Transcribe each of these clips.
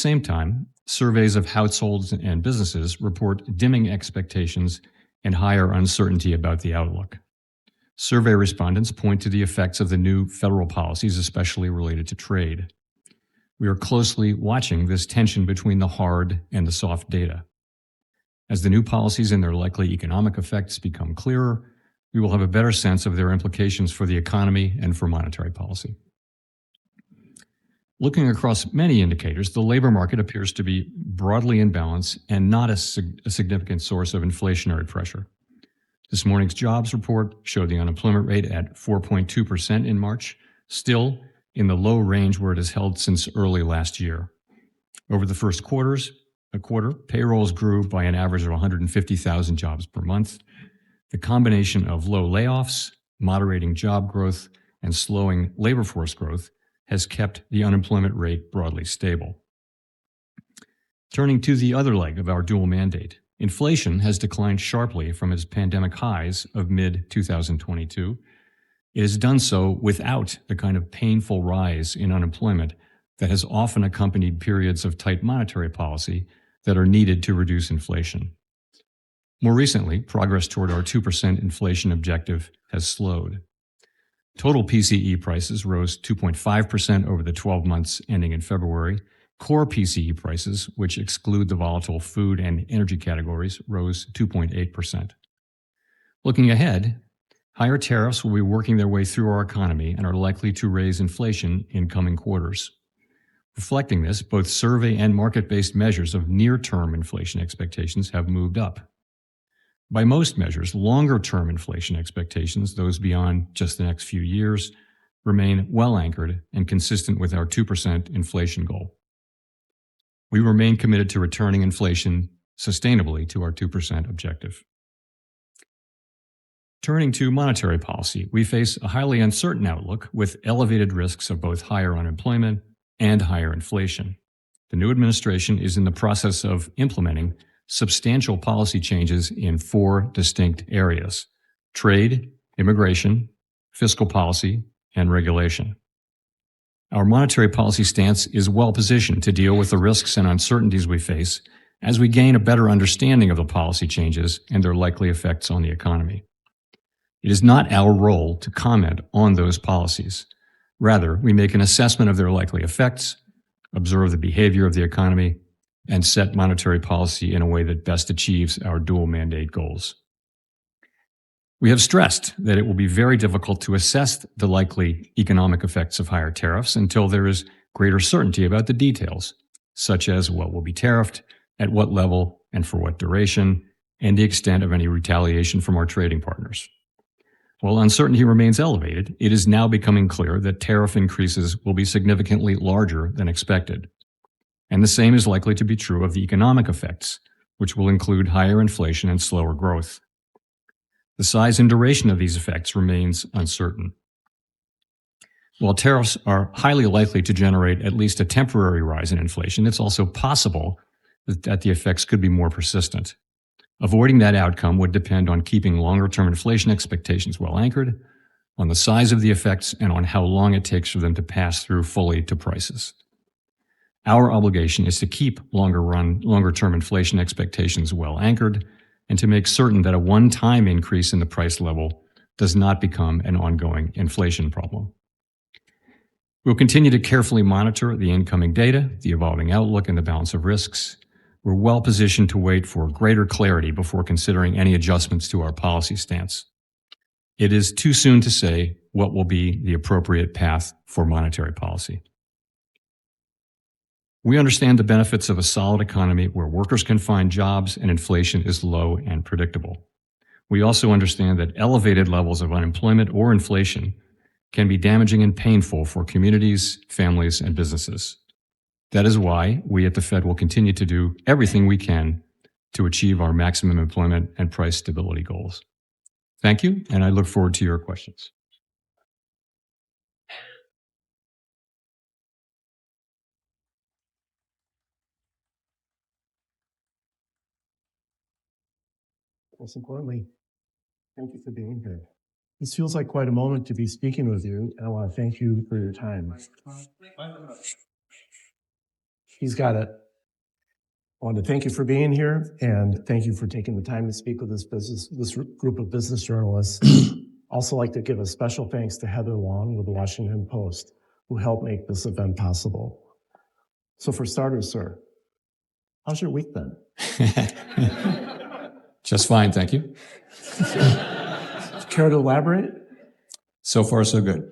same time, surveys of households and businesses report dimming expectations and higher uncertainty about the outlook. Survey respondents point to the effects of the new federal policies, especially related to trade. We are closely watching this tension between the hard and the soft data. As the new policies and their likely economic effects become clearer, we will have a better sense of their implications for the economy and for monetary policy. Looking across many indicators, the labor market appears to be broadly in balance and not a significant source of inflationary pressure. This morning's jobs report showed the unemployment rate at 4.2% in March, still in the low range where it has held since early last year. Over the first quarter, payrolls grew by an average of 150,000 jobs per month. The combination of low layoffs, moderating job growth, and slowing labor force growth has kept the unemployment rate broadly stable. Turning to the other leg of our dual mandate, inflation has declined sharply from its pandemic highs of mid-2022. It has done so without the kind of painful rise in unemployment that has often accompanied periods of tight monetary policy that are needed to reduce inflation. More recently, progress toward our 2% inflation objective has slowed. Total PCE prices rose 2.5% over the 12 months ending in February. Core PCE prices, which exclude the volatile food and energy categories, rose 2.8%. Looking ahead, higher tariffs will be working their way through our economy and are likely to raise inflation in coming quarters. Reflecting this, both survey and market-based measures of near-term inflation expectations have moved up. By most measures, longer-term inflation expectations, those beyond just the next few years, remain well anchored and consistent with our 2% inflation goal. We remain committed to returning inflation sustainably to our 2% objective. Turning to monetary policy, we face a highly uncertain outlook with elevated risks of both higher unemployment and higher inflation. The new administration is in the process of implementing substantial policy changes in 4 distinct areas: trade, immigration, fiscal policy, and regulation. Our monetary policy stance is well positioned to deal with the risks and uncertainties we face as we gain a better understanding of the policy changes and their likely effects on the economy. It is not our role to comment on those policies. Rather, we make an assessment of their likely effects, observe the behavior of the economy, and set monetary policy in a way that best achieves our dual mandate goals. We have stressed that it will be very difficult to assess the likely economic effects of higher tariffs until there is greater certainty about the details, such as what will be tariffed, at what level, and for what duration, and the extent of any retaliation from our trading partners. While uncertainty remains elevated, it is now becoming clear that tariff increases will be significantly larger than expected. And the same is likely to be true of the economic effects, which will include higher inflation and slower growth. The size and duration of these effects remains uncertain. While tariffs are highly likely to generate at least a temporary rise in inflation, it's also possible that the effects could be more persistent. Avoiding that outcome would depend on keeping longer-term inflation expectations well anchored, on the size of the effects, and on how long it takes for them to pass through fully to prices. Our obligation is to keep longer-term inflation expectations well anchored and to make certain that a one-time increase in the price level does not become an ongoing inflation problem. We'll continue to carefully monitor the incoming data, the evolving outlook, and the balance of risks. We're well positioned to wait for greater clarity before considering any adjustments to our policy stance. It is too soon to say what will be the appropriate path for monetary policy. We understand the benefits of a solid economy where workers can find jobs and inflation is low and predictable. We also understand that elevated levels of unemployment or inflation can be damaging and painful for communities, families, and businesses. That is why we at the Fed will continue to do everything we can to achieve our maximum employment and price stability goals. Thank you, and I look forward to your questions. Most importantly, thank you for being here. This feels like quite a moment to be speaking with you, and I want to thank you for your time. He's got it. I want to thank you for being here, and thank you for taking the time to speak with this group of business journalists. Also like to give a special thanks to Heather Long with the Washington Post, who helped make this event possible. So for starters, sir, how's your week been? Just fine, thank you. Care to elaborate? So far, so good.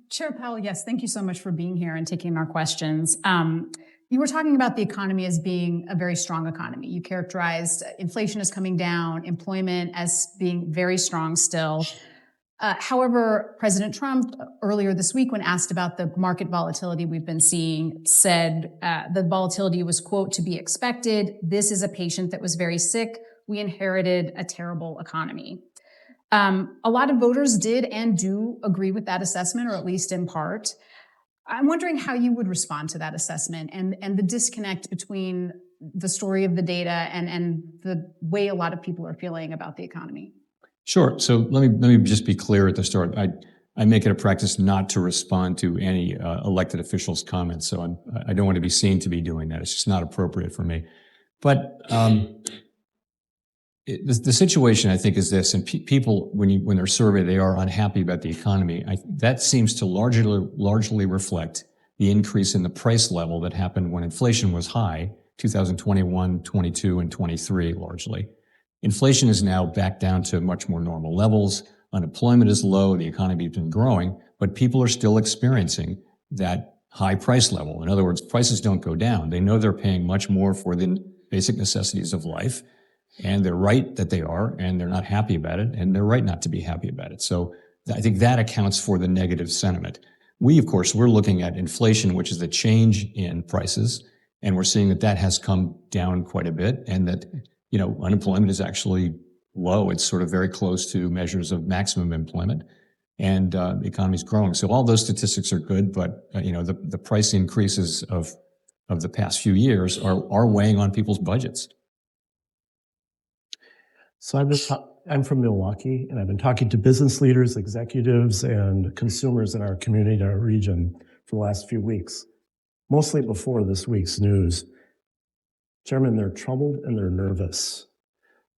Chair Powell, yes, thank you so much for being here and taking our questions. You were talking about the economy as being a very strong economy. You characterized inflation as coming down, employment as being very strong still. However, President Trump earlier this week, when asked about the market volatility we've been seeing, said the volatility was, quote, to be expected. This is a patient that was very sick. We inherited a terrible economy. A lot of voters did and do agree with that assessment, or at least in part. I'm wondering how you would respond to that assessment and the disconnect between the story of the data and the way a lot of people are feeling about the economy. Sure. So let me just be clear at the start. I make it a practice not to respond to any elected officials' comments. So I don't want to be seen to be doing that. It's just not appropriate for me. But the situation, I think, is this, and people, when they're surveyed, they are unhappy about the economy. That seems to largely reflect the increase in the price level that happened when inflation was high, 2021, 22, and 23, largely. Inflation is now back down to much more normal levels. Unemployment is low. The economy has been growing, but people are still experiencing that high price level. In other words, prices don't go down. They know they're paying much more for the basic necessities of life. And they're right that they are, and they're not happy about it, and they're right not to be happy about it. So I think that accounts for the negative sentiment. Of course, we're looking at inflation, which is the change in prices, and we're seeing that has come down quite a bit, and that, unemployment is actually low. It's sort of very close to measures of maximum employment, and the economy's growing. So all those statistics are good, but the price increases of the past few years are weighing on people's budgets. So I'm from Milwaukee, and I've been talking to business leaders, executives, and consumers in our community, in our region, for the last few weeks, mostly before this week's news. Chairman, they're troubled and they're nervous.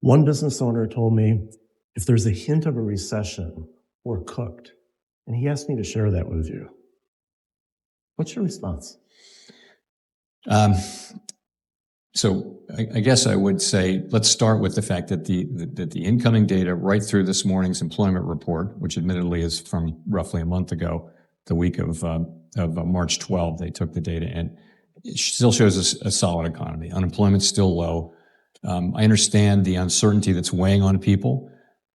One business owner told me, if there's a hint of a recession, we're cooked. And he asked me to share that with you. What's your response? So I guess I would say, let's start with the fact that the incoming data right through this morning's employment report, which admittedly is from roughly a month ago, the week of March 12, they took the data, and it still shows a solid economy. Unemployment's still low. I understand the uncertainty that's weighing on people.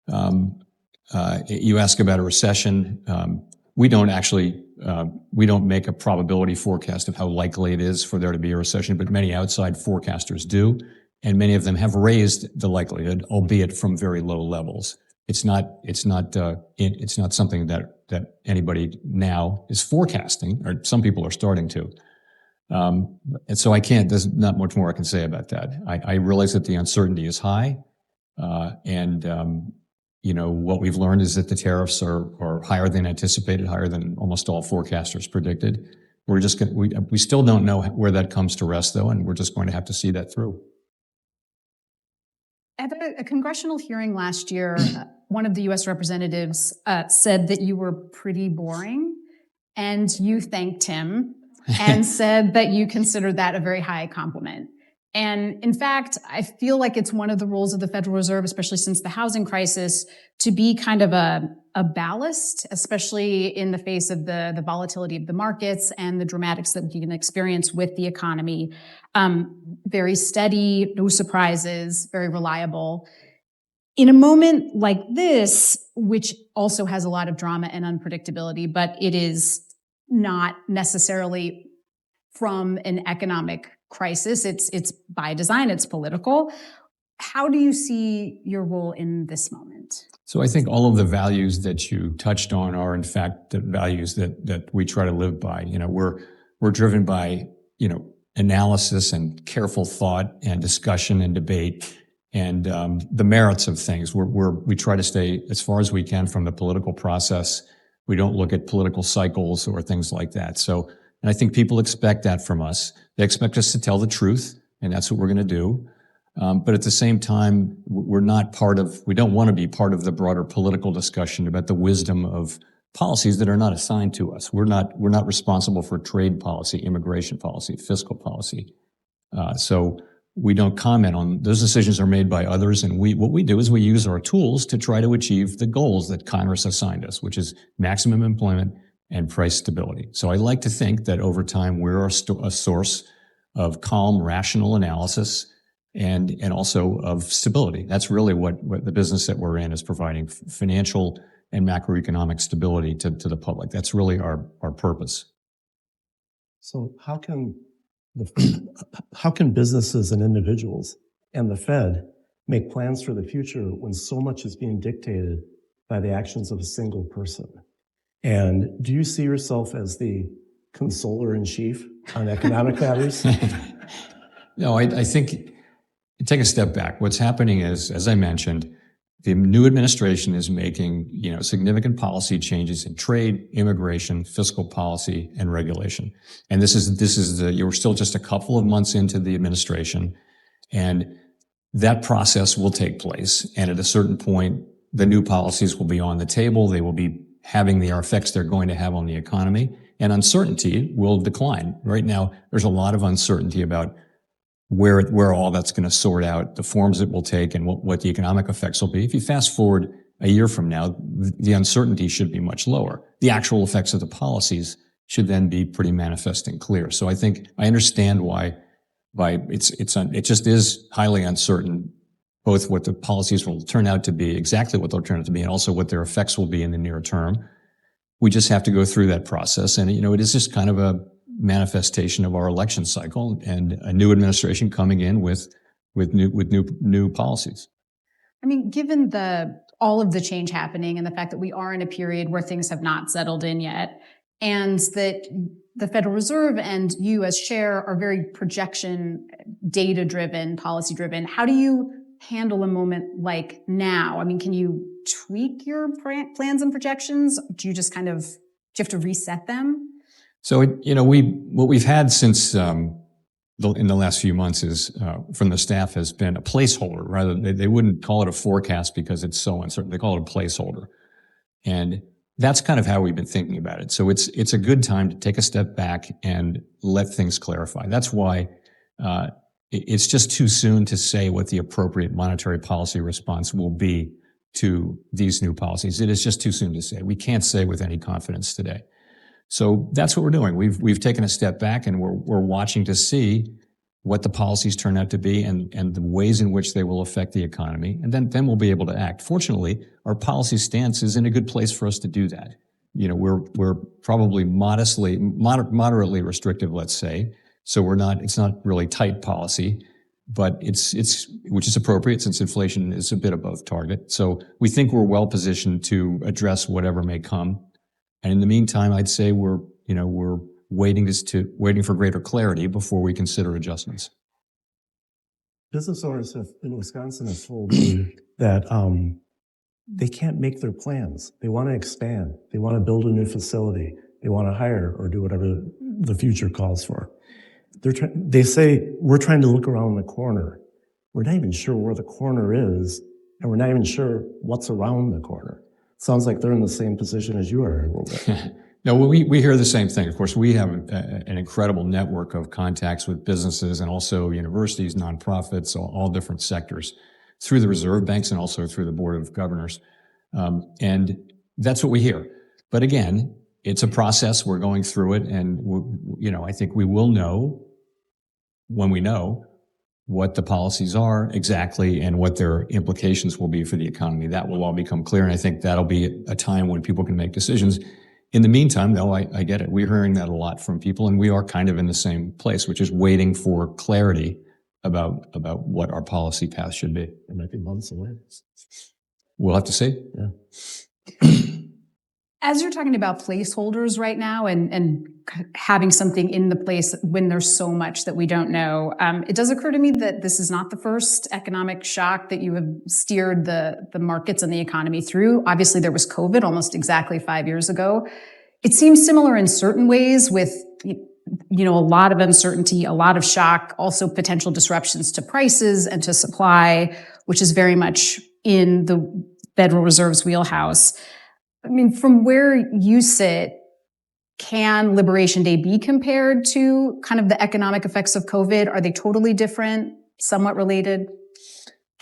You ask about a recession. We don't make a probability forecast of how likely it is for there to be a recession, but many outside forecasters do, and many of them have raised the likelihood, albeit from very low levels. It's not something that anybody now is forecasting, or some people are starting to. And so there's not much more I can say about that. I realize that the uncertainty is high, and what we've learned is that the tariffs are higher than anticipated, higher than almost all forecasters predicted. We still don't know where that comes to rest, though, and we're just going to have to see that through. At a congressional hearing last year, one of the U.S. representatives said that you were pretty boring, and you thanked him and said that you considered that a very high compliment. And in fact, I feel like it's one of the roles of the Federal Reserve, especially since the housing crisis, to be kind of a ballast, especially in the face of the volatility of the markets and the dramatics that we can experience with the economy. Very steady, no surprises, very reliable. In a moment like this, which also has a lot of drama and unpredictability, but it is not necessarily from an economic crisis. It's by design, it's political. How do you see your role in this moment? So I think all of the values that you touched on are, in fact, the values that we try to live by. We're driven by, analysis and careful thought and discussion and debate and the merits of things. We try to stay as far as we can from the political process. We don't look at political cycles or things like that. So And I think people expect that from us. They expect us to tell the truth, and that's what we're going to do. But at the same time, we don't want to be part of the broader political discussion about the wisdom of policies that are not assigned to us. We're not responsible for trade policy, immigration policy, fiscal policy. So we don't comment on those. Decisions are made by others, and what we do is we use our tools to try to achieve the goals that Congress assigned us, which is maximum employment and price stability. So I like to think that over time we're a source of calm, rational analysis and also of stability. That's really what the business that we're in is, providing financial and macroeconomic stability to the public. That's really our purpose. So how can businesses and individuals and the Fed make plans for the future when so much is being dictated by the actions of a single person? And do you see yourself as the consoler in chief on economic matters? No, I think, take a step back. What's happening is, as I mentioned, the new administration is making, significant policy changes in trade, immigration, fiscal policy, and regulation. And you're still just a couple of months into the administration, and that process will take place. And at a certain point, the new policies will be on the table. They will be having the effects they're going to have on the economy, and uncertainty will decline. Right now, there's a lot of uncertainty about where all that's going to sort out, the forms it will take, and what the economic effects will be. If you fast forward a year from now, the uncertainty should be much lower. The actual effects of the policies should then be pretty manifest and clear. So I think I understand why it just is highly uncertain, both what the policies will turn out to be, exactly what they'll turn out to be, and also what their effects will be in the near term. We just have to go through that process. And, it is just kind of a manifestation of our election cycle and a new administration coming in with new policies. I mean, given all of the change happening and the fact that we are in a period where things have not settled in yet, and that the Federal Reserve and you as chair are very projection, data-driven, policy-driven, how do you handle a moment like now? I mean, can you tweak your plans and projections? Do you just do you have to reset them? So, what we've had since in the last few months is from the staff has been a placeholder. Rather, they wouldn't call it a forecast because it's so uncertain. They call it a placeholder, and that's kind of how we've been thinking about it. So it's a good time to take a step back and let things clarify. That's why it's just too soon to say what the appropriate monetary policy response will be to these new policies. It is just too soon to say. We can't say with any confidence today. So that's what we're doing. We've taken a step back, and we're watching to see what the policies turn out to be and the ways in which they will affect the economy. And then we'll be able to act. Fortunately, our policy stance is in a good place for us to do that. We're probably moderately restrictive, let's say. So it's not really tight policy, but it's which is appropriate since inflation is a bit above target. So we think we're well positioned to address whatever may come. And in the meantime, I'd say we're waiting for greater clarity before we consider adjustments. Business owners in Wisconsin have told me that they can't make their plans. They want to expand. They want to build a new facility. They want to hire or do whatever the future calls for. They say, we're trying to look around the corner. We're not even sure where the corner is, and we're not even sure what's around the corner. Sounds like they're in the same position as you are a little bit. No, we hear the same thing. Of course, we have an incredible network of contacts with businesses and also universities, nonprofits, all different sectors through the reserve banks and also through the Board of Governors. And that's what we hear. But again, it's a process. We're going through it. And, I think we will know when we know what the policies are exactly and what their implications will be for the economy. That will all become clear. And I think that'll be a time when people can make decisions. In the meantime, though, I get it. We're hearing that a lot from people, and we are kind of in the same place, which is waiting for clarity about what our policy path should be. It might be months away. We'll have to see. Yeah. As you're talking about placeholders right now and having something in the place when there's so much that we don't know, it does occur to me that this is not the first economic shock that you have steered the markets and the economy through. Obviously, there was COVID almost exactly 5 years ago. It seems similar in certain ways with a lot of uncertainty, a lot of shock, also potential disruptions to prices and to supply, which is very much in the Federal Reserve's wheelhouse. I mean, from where you sit, can Liberation Day be compared to kind of the economic effects of COVID? Are they totally different, somewhat related?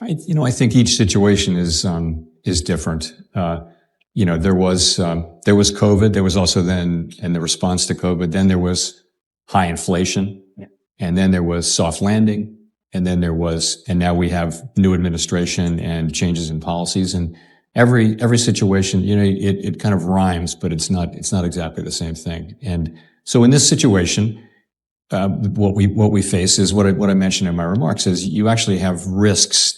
I think each situation is different. There was COVID. There was also then, in the response to COVID, then there was high inflation, and then there was soft landing, and now we have new administration and changes in policies. And every situation, it kind of rhymes, but it's not exactly the same thing. And so in this situation, what we face is what I mentioned in my remarks is you actually have risks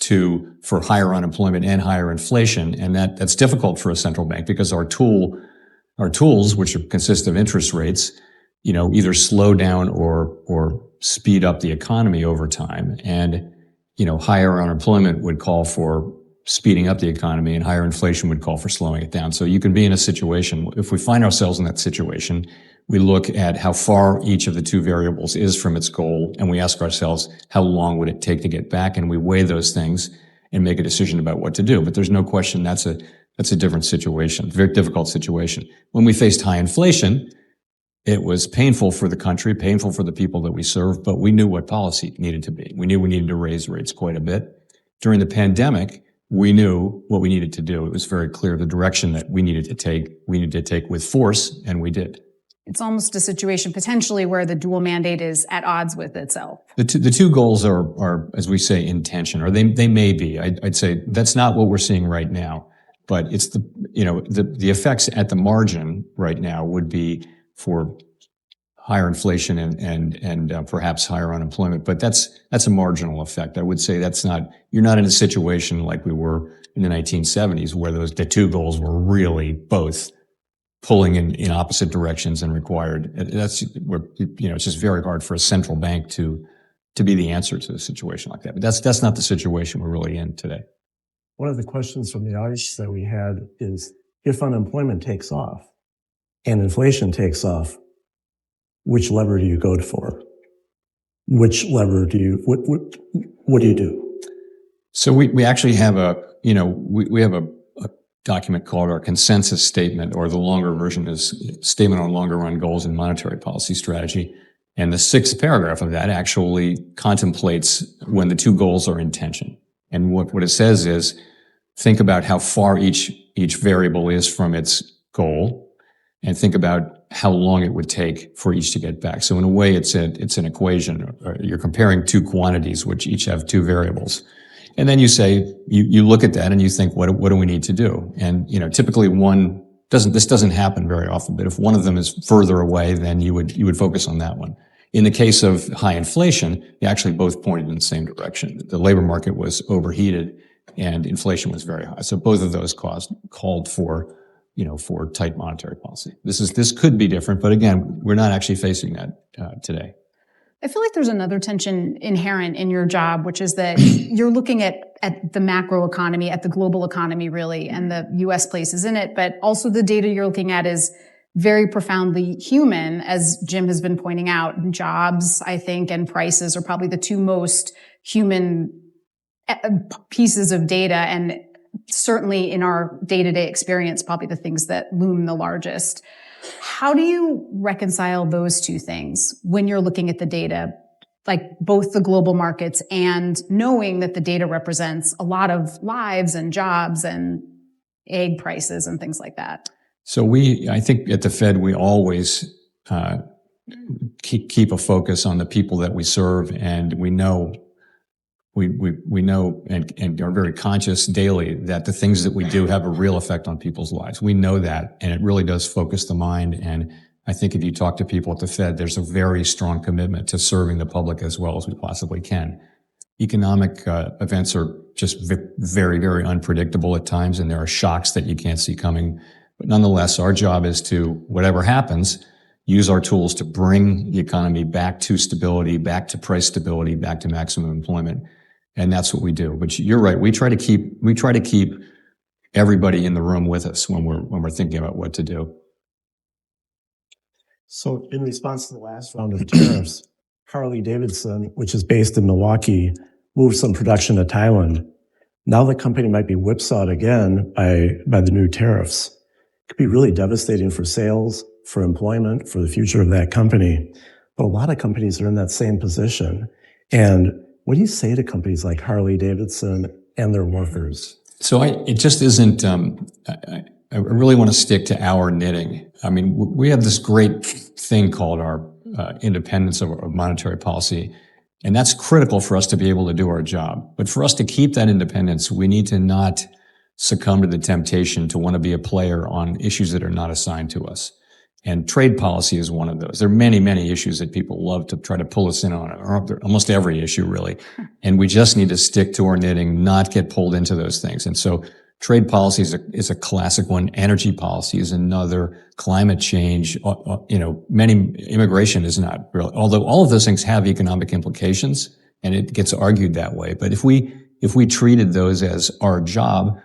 for higher unemployment and higher inflation, and that's difficult for a central bank because our tools, which consist of interest rates, either slow down or speed up the economy over time. And higher unemployment would call for speeding up the economy, and higher inflation would call for slowing it down. So you can be in a situation, if we find ourselves in that situation, we look at how far each of the two variables is from its goal, and we ask ourselves, how long would it take to get back? And we weigh those things and make a decision about what to do. But there's no question that's a different situation, very difficult situation. When we faced high inflation, it was painful for the country, painful for the people that we serve, but we knew what policy needed to be. We knew we needed to raise rates quite a bit. During the pandemic, we knew what we needed to do. It was very clear the direction that we needed to take with force, and we did. It's almost a situation potentially where the dual mandate is at odds with itself. The two goals are, as we say, in tension, or they may be. I'd say that's not what we're seeing right now, but it's the effects at the margin right now would be for higher inflation and perhaps higher unemployment, but that's a marginal effect. I would say you're not in a situation like we were in the 1970s where the two goals were really both pulling in opposite directions and required. It's just very hard for a central bank to be the answer to a situation like that. But that's not the situation we're really in today. One of the questions from the audience that we had is, if unemployment takes off and inflation takes off, which lever do you go for? Which lever what do you do? So we actually have we have a document called our consensus statement, or the longer version is Statement on Longer Run Goals and Monetary Policy Strategy. And the sixth paragraph of that actually contemplates when the two goals are in tension. And what it says is, think about how far each variable is from its goal, and think about how long it would take for each to get back. So in a way, it's an equation. You're comparing two quantities, which each have two variables. And then you say, you look at that and you think, what do we need to do? And, typically this doesn't happen very often, but if one of them is further away, then you would focus on that one. In the case of high inflation, they actually both pointed in the same direction. The labor market was overheated and inflation was very high. So both of those called for tight monetary policy. This could be different, but again, we're not actually facing that today. I feel like there's another tension inherent in your job, which is that you're looking at the macro economy, at the global economy, really, and the U.S. places in it. But also the data you're looking at is very profoundly human, as Jim has been pointing out. Jobs, I think, and prices are probably the two most human pieces of data. And certainly in our day-to-day experience, probably the things that loom the largest. How do you reconcile those two things when you're looking at the data, like both the global markets and knowing that the data represents a lot of lives and jobs and egg prices and things like that? So I think at the Fed, we always keep a focus on the people that we serve, and we know and are very conscious daily that the things that we do have a real effect on people's lives. We know that, and it really does focus the mind. And I think if you talk to people at the Fed, there's a very strong commitment to serving the public as well as we possibly can. Economic events are just very, very unpredictable at times, and there are shocks that you can't see coming. But nonetheless, our job is to, whatever happens, use our tools to bring the economy back to stability, back to price stability, back to maximum employment. And that's what we do. But you're right. We try to keep everybody in the room with us when we're thinking about what to do. So in response to the last round of tariffs, Harley Davidson, which is based in Milwaukee, moved some production to Thailand. Now the company might be whipsawed again by the new tariffs. It could be really devastating for sales, for employment, for the future of that company. But a lot of companies are in that same position. And what do you say to companies like Harley Davidson and their workers? So it just isn't, I really want to stick to our knitting. I mean, we have this great thing called our independence of monetary policy, and that's critical for us to be able to do our job. But for us to keep that independence, we need to not succumb to the temptation to want to be a player on issues that are not assigned to us. And trade policy is one of those. There are many, many issues that people love to try to pull us in on, or almost every issue really. And we just need to stick to our knitting, not get pulled into those things. And so trade policy is a classic one. Energy policy is another. Climate change, many immigration is not really, although all of those things have economic implications and it gets argued that way. But if we treated those as our job,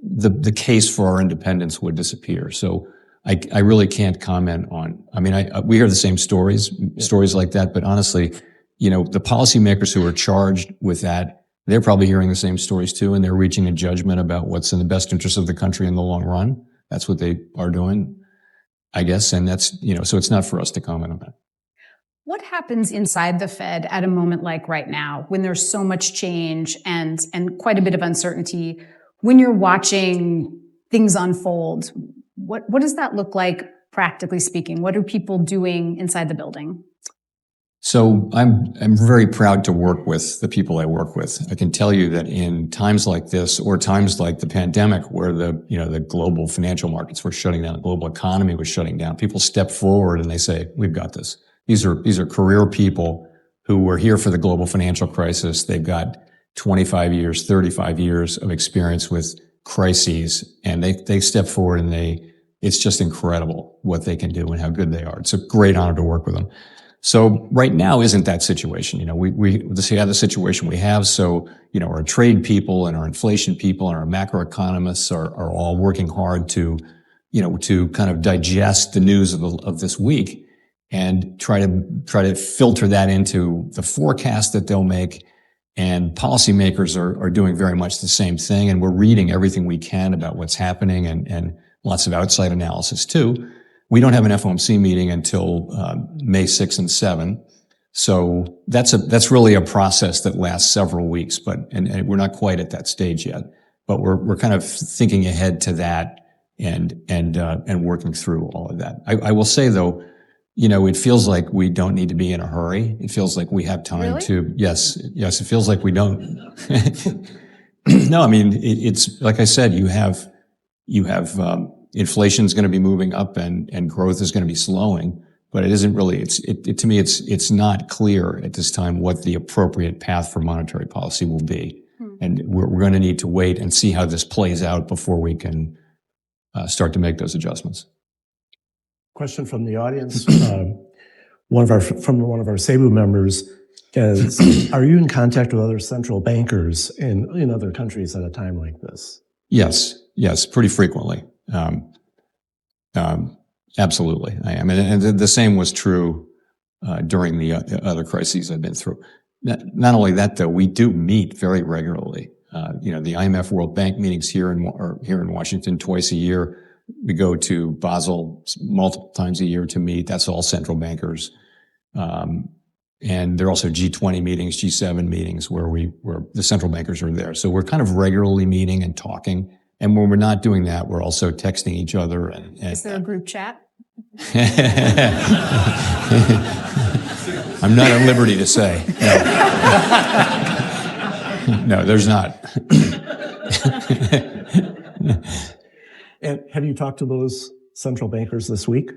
the case for our independence would disappear. So I really can't comment on, we hear the same stories like that, but honestly, the policymakers who are charged with that, they're probably hearing the same stories too, and they're reaching a judgment about what's in the best interest of the country in the long run. That's what they are doing, I guess. And that's, so it's not for us to comment on that. What happens inside the Fed at a moment like right now, when there's so much change and quite a bit of uncertainty, when you're watching things unfold? What does that look like, practically speaking? What are people doing inside the building? So I'm very proud to work with the people I work with. I can tell you that in times like this, or times like the pandemic, where the global financial markets were shutting down, the global economy was shutting down, people step forward and they say, "We've got this." These are career people who were here for the global financial crisis. They've got 25 years, 35 years of experience with crises, and they step forward and it's just incredible what they can do and how good they are. It's a great honor to work with them. So right now isn't that situation. We have the situation we have. So, our trade people and our inflation people and our macroeconomists are all working hard to kind of digest the news of this week and try to filter that into the forecast that they'll make. And policymakers are doing very much the same thing. And we're reading everything we can about what's happening and lots of outside analysis too. We don't have an FOMC meeting until May 6 and 7. So that's really a process that lasts several weeks, and we're not quite at that stage yet. But we're kind of thinking ahead to that and working through all of that. I will say though, it feels like we don't need to be in a hurry. It feels like we have time Really? to, yes, it feels like we don't. No, it's like I said, you have inflation is going to be moving up and growth is going to be slowing, but it isn't really, to me, it's not clear at this time what the appropriate path for monetary policy will be. And we're going to need to wait and see how this plays out before we can start to make those adjustments. Question from the audience. One of our SEBU members is, are you in contact with other central bankers in other countries at a time like this? Yes, pretty frequently. Absolutely. I am. And the same was true during the other crises I've been through. Not only that, though, we do meet very regularly. The IMF World Bank meetings here in Washington twice a year. We go to Basel multiple times a year to meet. That's all central bankers. And there are also G20 meetings, G7 meetings where the central bankers are there. So we're kind of regularly meeting and talking. And when we're not doing that, we're also texting each other. Is there a group chat? I'm not at liberty to say. No, there's not. And have you talked to those central bankers this week?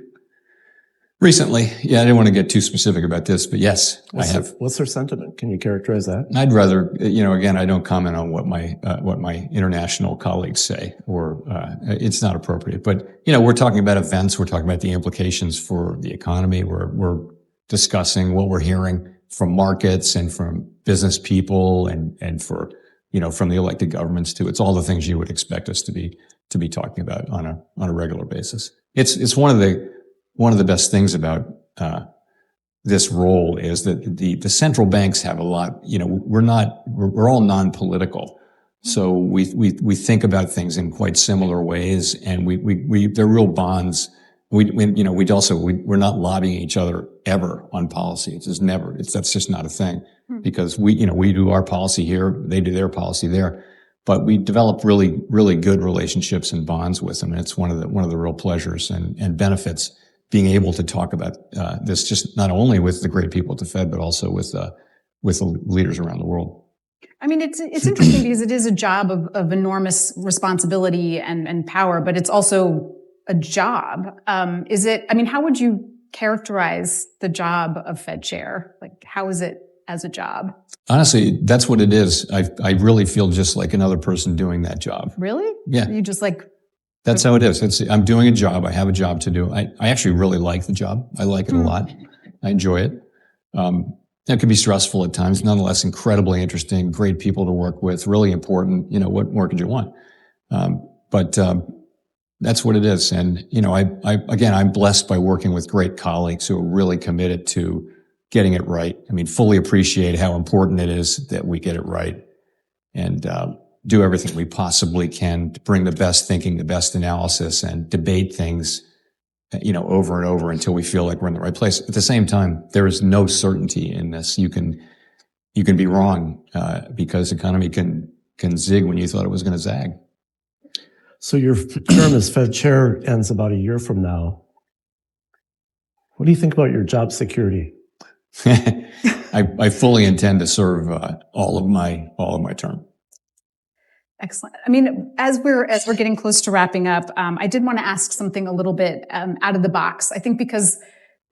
Recently, yeah, I didn't want to get too specific about this, but yes, I have. What's their sentiment? Can you characterize that? I'd rather, again, I don't comment on what my international colleagues say, or it's not appropriate. But we're talking about events. We're talking about the implications for the economy. We're discussing what we're hearing from markets and from business people and for from the elected governments too. It's all the things you would expect us to be talking about on a regular basis. It's one of the one of the best things about this role is that the central banks have a lot. We're all non-political, so we think about things in quite similar ways, and they're real bonds. We're not lobbying each other ever on policy. It's just never. That's just not a thing, because we do our policy here, they do their policy there, but we develop really, really good relationships and bonds with them. And it's one of the real pleasures and benefits being able to talk about this, just not only with the great people at the Fed, but also with the leaders around the world. I mean, it's interesting because it is a job of enormous responsibility and power, but it's also a job. How would you characterize the job of Fed chair? Like, how is it as a job? Honestly, that's what it is. I really feel just like another person doing that job. Really? Yeah. You just like... That's how it is. I'm doing a job. I have a job to do. I actually really like the job. I like it a lot. I enjoy it. It can be stressful at times. Nonetheless, incredibly interesting, great people to work with, really important. What more could you want? But that's what it is. And, I'm blessed by working with great colleagues who are really committed to getting it right. I mean, fully appreciate how important it is that we get it right, and do everything we possibly can to bring the best thinking, the best analysis, and debate things, over and over until we feel like we're in the right place. At the same time, there is no certainty in this. You can be wrong, because economy can zig when you thought it was going to zag. So your term as Fed chair ends about a year from now. What do you think about your job security? I fully intend to serve all of my term. Excellent. I mean, as we're getting close to wrapping up, I did want to ask something a little bit out of the box. I think because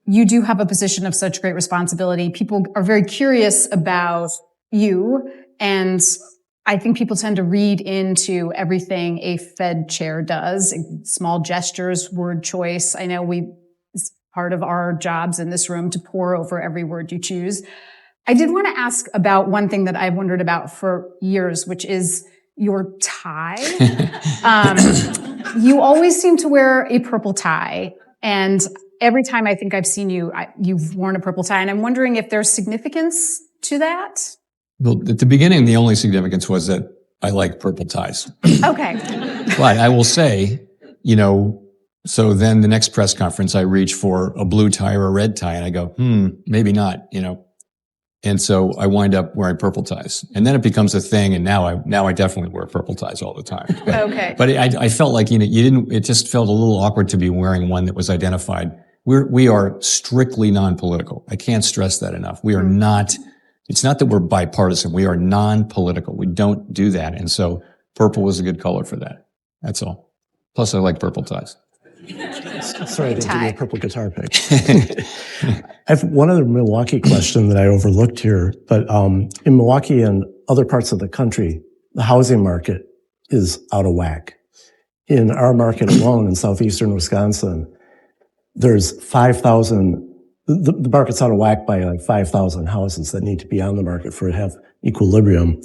you do have a position of such great responsibility, people are very curious about you, and I think people tend to read into everything a Fed chair does, small gestures, word choice. I know it's part of our jobs in this room to pore over every word you choose. I did want to ask about one thing that I've wondered about for years, which is your tie. You always seem to wear a purple tie, and every time I think I've seen you, you've worn a purple tie, and I'm wondering if there's significance to that. Well, at the beginning, the only significance was that I like purple ties. Okay. But I will say, so then the next press conference, I reach for a blue tie or a red tie, and I go, maybe not, And so I wind up wearing purple ties, and then it becomes a thing. And now I definitely wear purple ties all the time. Okay. But I felt like, it just felt a little awkward to be wearing one that was identified. We are strictly non-political. I can't stress that enough. We are not, it's not that we're bipartisan. We are non-political. We don't do that. And so purple was a good color for that. That's all. Plus I like purple ties. Sorry, I didn't give you a purple guitar pick. I have one other Milwaukee question that I overlooked here, but in Milwaukee and other parts of the country, the housing market is out of whack. In our market alone, in southeastern Wisconsin, there's 5,000, the market's out of whack by like 5,000 houses that need to be on the market for it to have equilibrium.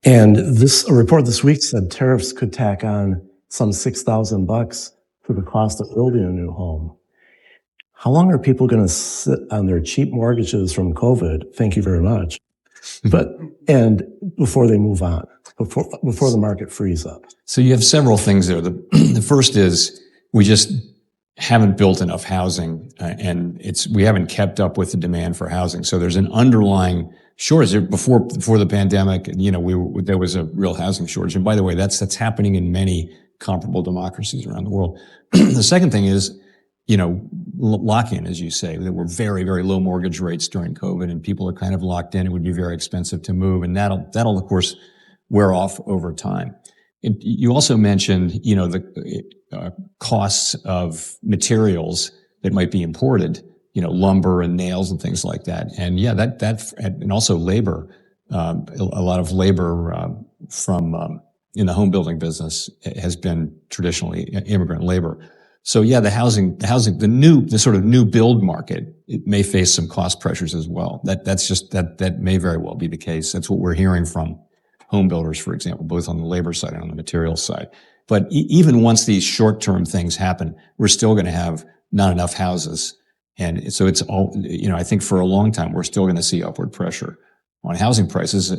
And a report this week said tariffs could tack on some $6,000 for the cost of building a new home. How long are people going to sit on their cheap mortgages from COVID? Thank you very much. And before they move on, before the market frees up. So you have several things there. The first is we just haven't built enough housing, and we haven't kept up with the demand for housing. So there's an underlying shortage. Before the pandemic, there was a real housing shortage. And by the way, that's happening in many comparable democracies around the world. The second thing is, lock-in, as you say. There were very, very low mortgage rates during COVID, and people are kind of locked in. It would be very expensive to move, and that'll of course wear off over time. And you also mentioned, the costs of materials that might be imported, lumber and nails and things like that. And yeah, and also labor, a lot of labor from in the home building business has been traditionally immigrant labor. So yeah, the sort of new build market, it may face some cost pressures as well. That may very well be the case. That's what we're hearing from home builders, for example, both on the labor side and on the materials side. But even once these short-term things happen, we're still going to have not enough houses. And so it's all, I think for a long time, we're still going to see upward pressure on housing prices,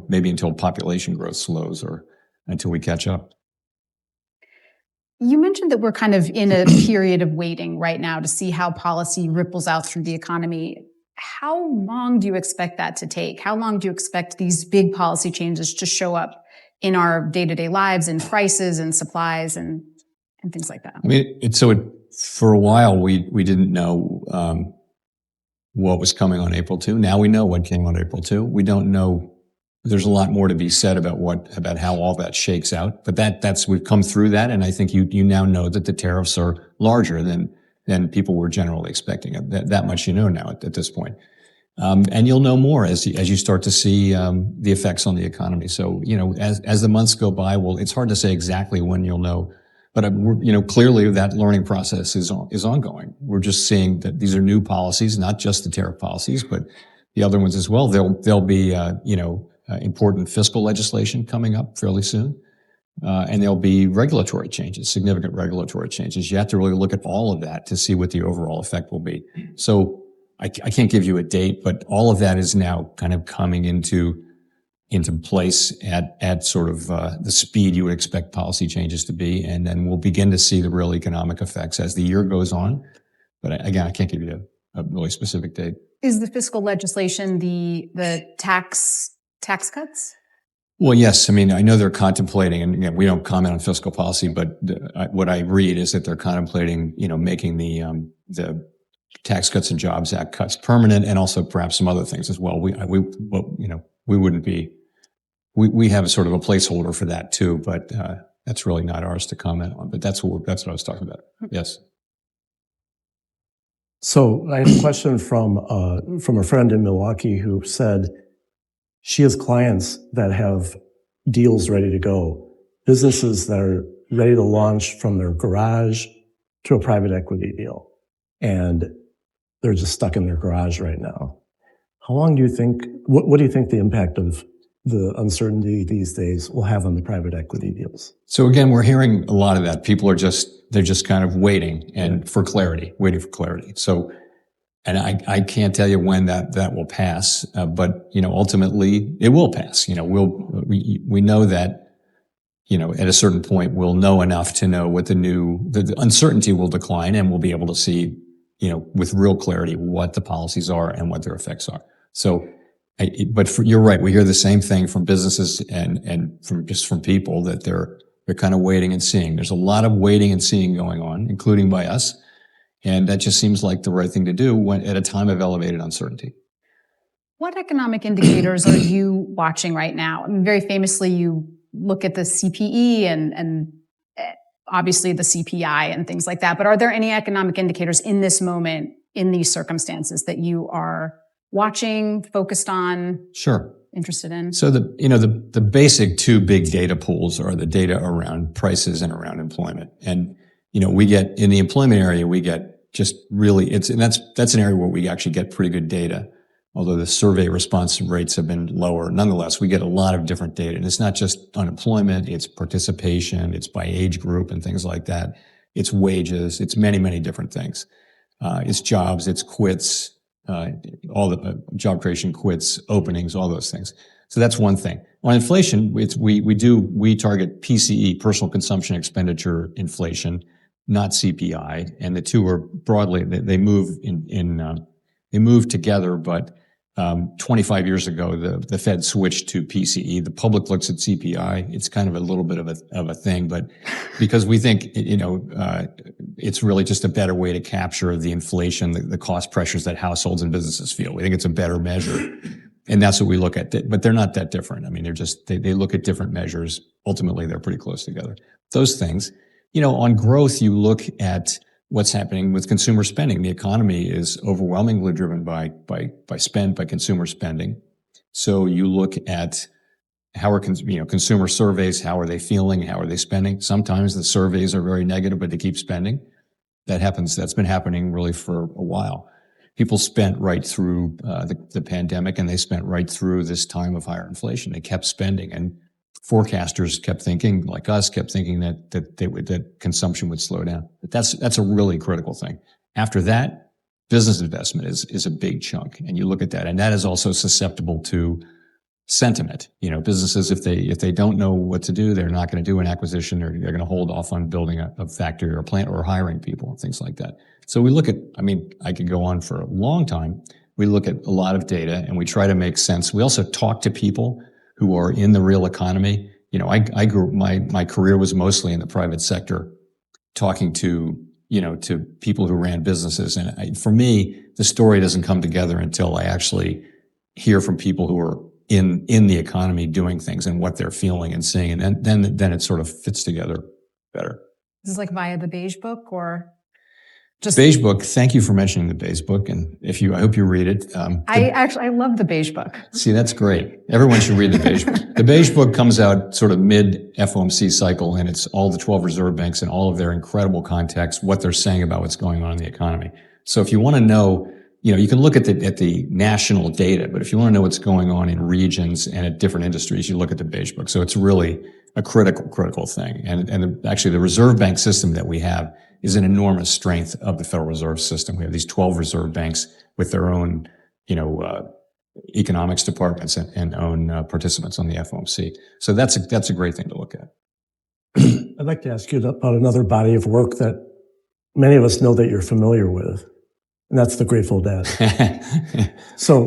maybe until population growth slows or until we catch up. You mentioned that we're kind of in a period of waiting right now to see how policy ripples out through the economy. How long do you expect that to take? How long do you expect these big policy changes to show up in our day-to-day lives, in prices and supplies and things like that? I mean, for a while, we didn't know what was coming on April 2. Now we know what came on April 2. We don't know. There's a lot more to be said about how all that shakes out. But we've come through that, and I think you now know that the tariffs are larger than people were generally expecting. That much now at this point. And you'll know more as you start to see the effects on the economy. So, as the months go by, it's hard to say exactly when you'll know. But clearly that learning process is ongoing. We're just seeing that these are new policies, not just the tariff policies, but the other ones as well. There'll be important fiscal legislation coming up fairly soon, and there'll be regulatory changes, significant regulatory changes. You have to really look at all of that to see what the overall effect will be. So I can't give you a date, but all of that is now kind of coming into place at sort of the speed you would expect policy changes to be. And then we'll begin to see the real economic effects as the year goes on. But again, I can't give you a really specific date. Is the fiscal legislation the tax cuts? Well, yes. I mean, I know they're contemplating, and again, we don't comment on fiscal policy, but what I read is that they're contemplating, making the Tax Cuts and Jobs Act cuts permanent, and also perhaps some other things as well. We wouldn't be. We have sort of a placeholder for that too, but that's really not ours to comment on. But that's what I was talking about. Yes. So I have a question from a friend in Milwaukee who said she has clients that have deals ready to go, businesses that are ready to launch from their garage to a private equity deal, and they're just stuck in their garage right now. How long do you think? What do you think the impact of the uncertainty these days will have on the private equity deals? So again, we're hearing a lot of that. People are they're just kind of waiting for clarity. So, and I can't tell you when that will pass, but ultimately it will pass. We know that at a certain point we'll know enough to know what the uncertainty will decline, and we'll be able to see with real clarity what the policies are and what their effects are. So. You're right. We hear the same thing from businesses and from people that they're kind of waiting and seeing. There's a lot of waiting and seeing going on, including by us, and that just seems like the right thing to do at a time of elevated uncertainty. What economic indicators are you watching right now? I mean, very famously, you look at the CPE and obviously the CPI and things like that. But are there any economic indicators in this moment, in these circumstances, that you are watching, focused on? Sure. Interested in? So the basic two big data pools are the data around prices and around employment. And, we get in the employment area, we get just really, that's an area where we actually get pretty good data. Although the survey response rates have been lower, nonetheless, we get a lot of different data. And it's not just unemployment, it's participation, it's by age group and things like that. It's wages, it's many, many different things. It's jobs, it's quits, all the job creation, quits, openings, all those things. So that's one thing. On inflation, we target PCE, personal consumption expenditure inflation, not CPI, and the two are broadly they move they move together. But 25 years ago, the Fed switched to PCE. The public looks at CPI. It's kind of a little bit of a thing, but because we think it's really just a better way to capture the inflation, the cost pressures that households and businesses feel. We think it's a better measure, and that's what we look at. But they're not that different. I mean, they look at different measures. Ultimately, they're pretty close together. Those things, on growth, you look at what's happening with consumer spending. The economy is overwhelmingly driven by consumer spending. So you look at how are consumer surveys, how are they feeling, how are they spending? Sometimes the surveys are very negative, but they keep spending. That's been happening really for a while. People spent right through the pandemic, and they spent right through this time of higher inflation. They kept spending, and forecasters kept thinking, like us, kept thinking that consumption would slow down. But that's a really critical thing. After that, business investment is a big chunk, and you look at that, and that is also susceptible to sentiment. Businesses, if they don't know what to do, they're not going to do an acquisition, or they're going to hold off on building a factory or a plant or hiring people and things like that. So we look at, I could go on for a long time. We look at a lot of data and we try to make sense. We also talk to people who are in the real economy. I grew, my career was mostly in the private sector, talking to people who ran businesses. And for me, the story doesn't come together until I actually hear from people who are in the economy doing things and what they're feeling and seeing. And then it sort of fits together better. This is like via the Beige Book, or just Beige Book. Thank you for mentioning the Beige Book. And I hope you read it. I love the Beige Book. See, that's great. Everyone should read the Beige Book. The Beige Book comes out sort of mid FOMC cycle, and it's all the 12 reserve banks and all of their incredible context, what they're saying about what's going on in the economy. So if you want to know, you can look at the national data, but if you want to know what's going on in regions and at different industries, you look at the Beige Book. So it's really a critical thing. And actually the reserve bank system that we have is an enormous strength of the Federal Reserve System. We have these 12 reserve banks with their own, economics departments and own participants on the FOMC. So that's a great thing to look at. I'd like to ask you about another body of work that many of us know that you're familiar with, and that's the Grateful Dead. So,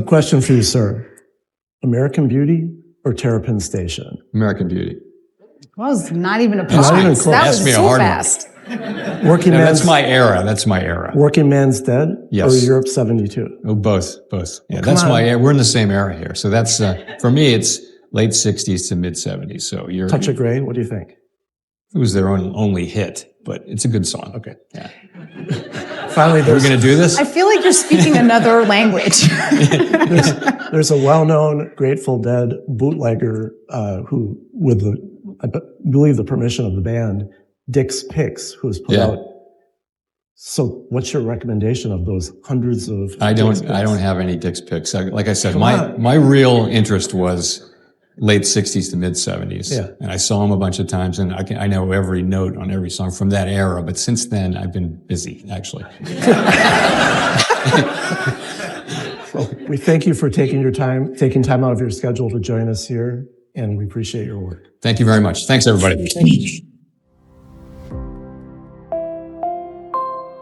question for you, sir. American Beauty or Terrapin Station? American Beauty. Well, it's not even a Not pause. even close. That Ask was me a so hard one. fast. Working Man's That's my era. That's my era. Working Man's Dead Yes. or Europe 72? Oh, both. Yeah, Come that's on. my era. We're in the same era here. So that's, for me, it's late 60s to mid 70s. So Touch of Grey, what do you think? it was their only hit, but it's a good song. Okay. Yeah. Finally, We're going to do this? I feel like you're speaking another language. there's a well-known Grateful Dead bootlegger who, with I believe the permission of the band, Dick's Picks, who's put Yeah. out. So, what's your recommendation of those hundreds of? I Dick's don't Picks? have any Dick's Picks. Like I said, Come on. my real interest was late 60s to mid 70s. Yeah. And I saw them a bunch of times, and I know every note on every song from that era. But since then, I've been busy, actually. Well, we thank you for taking time out of your schedule to join us here, and we appreciate your work. Thank you very much. Thanks, everybody.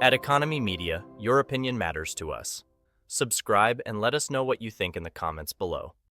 At Economy Media, your opinion matters to us. Subscribe and let us know what you think in the comments below.